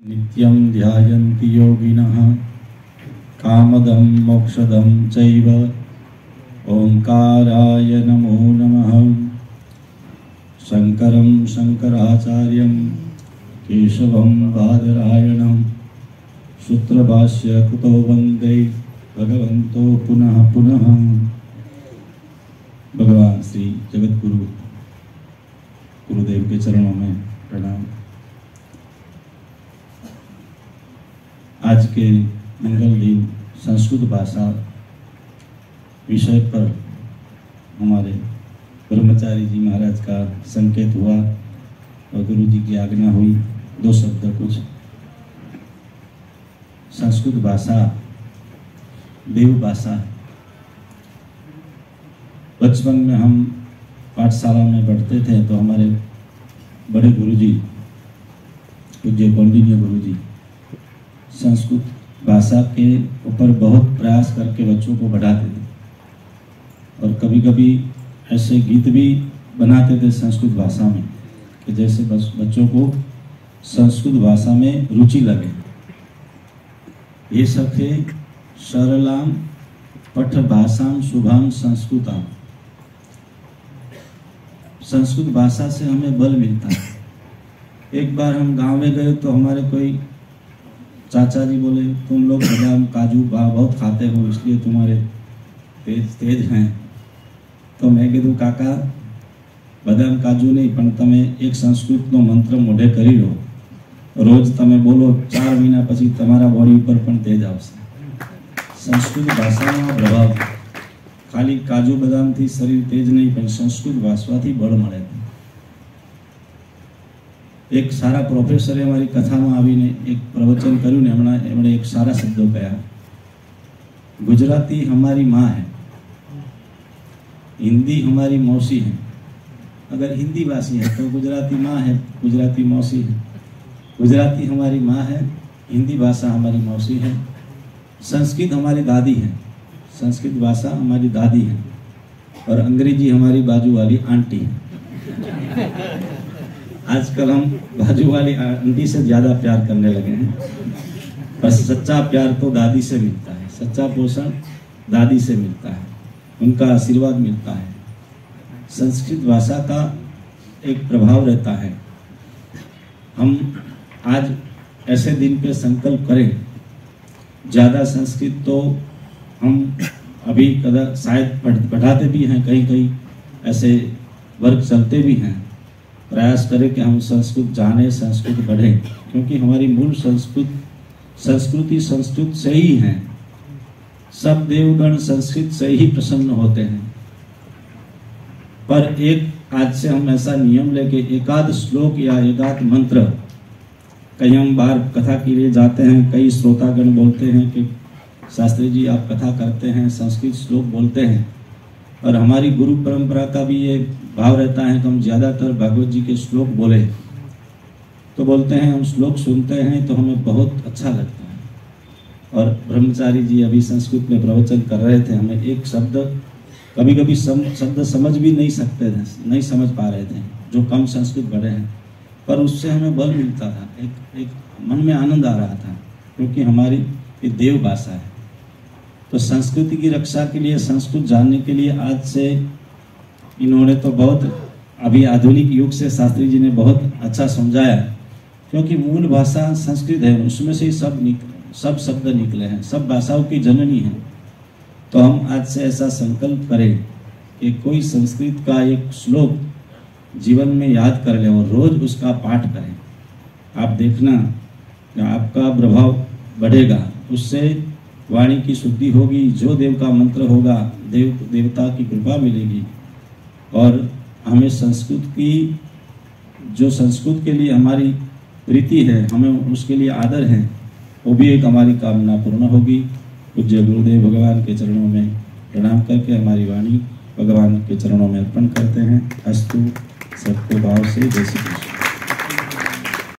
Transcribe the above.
नित्यं ध्यायन्ति योगिनः कामदं मोक्षदं चैव ओंकाराय नमो नमः। शंकरं शंकराचार्यं केशवं बादरायणं सूत्रभाष्य कृतो वंदे भगवन्तो पुनः पुनः। भगवान श्री जगत गुरुदेव के चरणों में प्रणाम। आज के मंगल दिन संस्कृत भाषा विषय पर हमारे ब्रह्मचारी जी महाराज का संकेत हुआ और गुरु जी की आज्ञा हुई। दो शब्द कुछ संस्कृत भाषा देव भाषा। बचपन में हम पाठशाला में पढ़ते थे तो हमारे बड़े गुरु जी पूज्य कौंडिन्य गुरु जी संस्कृत भाषा के ऊपर बहुत प्रयास करके बच्चों को बढ़ाते थे और कभी कभी ऐसे गीत भी बनाते थे संस्कृत भाषा में कि जैसे बच्चों को संस्कृत भाषा में रुचि लगे। ये सखे सरलाम पठ भाषाम शुभाम संस्कृताम। संस्कृत भाषा से हमें बल मिलता है। एक बार हम गांव में गए तो हमारे कोई चाचा जी बोले तुम लोग बादाम काजू बहुत खाते हो इसलिए तुम्हारे तेज हैं। तो मैं कीधु काका बदाम काजू नहीं पण तमे एक संस्कृत नो मंत्र मोढे करी लो, रोज तमे बोलो 4 महीना पछी तमारा बॉडी पर पण तेज आवशे। संस्कृत भाषानो प्रभाव खाली काजू बदाम थी शरीर तेज नहीं पण संस्कृत भाषाथी बळ मळे। एक सारा प्रोफेसरे हमारी कथा में आवीने एक प्रवचन कर्यु ने एमणे एक सारा शब्दों कहा। गुजराती हमारी माँ है, हिंदी हमारी मौसी है। अगर हिंदी भाषी है तो गुजराती माँ है, गुजराती मौसी है। गुजराती हमारी माँ है, हिंदी भाषा हमारी मौसी है। संस्कृत हमारी दादी है, संस्कृत भाषा हमारी दादी है और अंग्रेजी हमारी बाजू वाली आंटी है। आजकल हम बाजू वाली आंटी से ज्यादा प्यार करने लगे हैं, पर सच्चा प्यार तो दादी से मिलता है, सच्चा पोषण दादी से मिलता है, उनका आशीर्वाद मिलता है। संस्कृत भाषा का एक प्रभाव रहता है। हम आज ऐसे दिन पे संकल्प करें, ज्यादा संस्कृत तो हम अभी कदा शायद पढ़ाते भी हैं, कहीं कहीं ऐसे वर्ग चलते भी हैं। प्रयास करें कि हम संस्कृत जाने, संस्कृत पढ़ें, क्योंकि हमारी मूल संस्कृति संस्कृत से ही है। सब देवगण संस्कृत से ही प्रसन्न होते हैं। पर एक आज से हम ऐसा नियम लेके एकाध श्लोक या एकाध मंत्र, कहीं हम बाहर कथा के लिए जाते हैं, कई श्रोतागण बोलते हैं कि शास्त्री जी आप कथा करते हैं, संस्कृत श्लोक बोलते हैं, और हमारी गुरु परंपरा का भी ये भाव रहता है कि हम ज्यादातर भागवत जी के श्लोक बोले। तो बोलते हैं हम श्लोक सुनते हैं तो हमें बहुत अच्छा लगता है। और ब्रह्मचारी जी अभी संस्कृत में प्रवचन कर रहे थे, हमें एक शब्द कभी कभी शब्द समझ भी नहीं सकते थे, नहीं समझ पा रहे थे, जो कम संस्कृत पढ़े हैं, पर उससे हमें बल मिलता था, एक मन में आनंद आ रहा था, क्योंकि हमारी ये देव भाषा है। तो संस्कृति की रक्षा के लिए, संस्कृत जानने के लिए आज से इन्होंने तो बहुत अभी आधुनिक युग से शास्त्री जी ने बहुत अच्छा समझाया, क्योंकि मूल भाषा संस्कृत है, उसमें से सब शब्द निकले हैं, सब भाषाओं की जननी है। तो हम आज से ऐसा संकल्प करें कि कोई संस्कृत का एक श्लोक जीवन में याद कर ले और रोज उसका पाठ करें। आप देखना आपका प्रभाव बढ़ेगा, उससे वाणी की शुद्धि होगी, जो देव का मंत्र होगा देवता की कृपा मिलेगी। और हमें संस्कृत की, जो संस्कृत के लिए हमारी प्रीति है, हमें उसके लिए आदर है, वो भी एक हमारी कामना पूर्ण होगी। पूज्य गुरुदेव भगवान के चरणों में प्रणाम करके हमारी वाणी भगवान के चरणों में अर्पण करते हैं। अस्तु सबको भाव से जय श्री कृष्ण।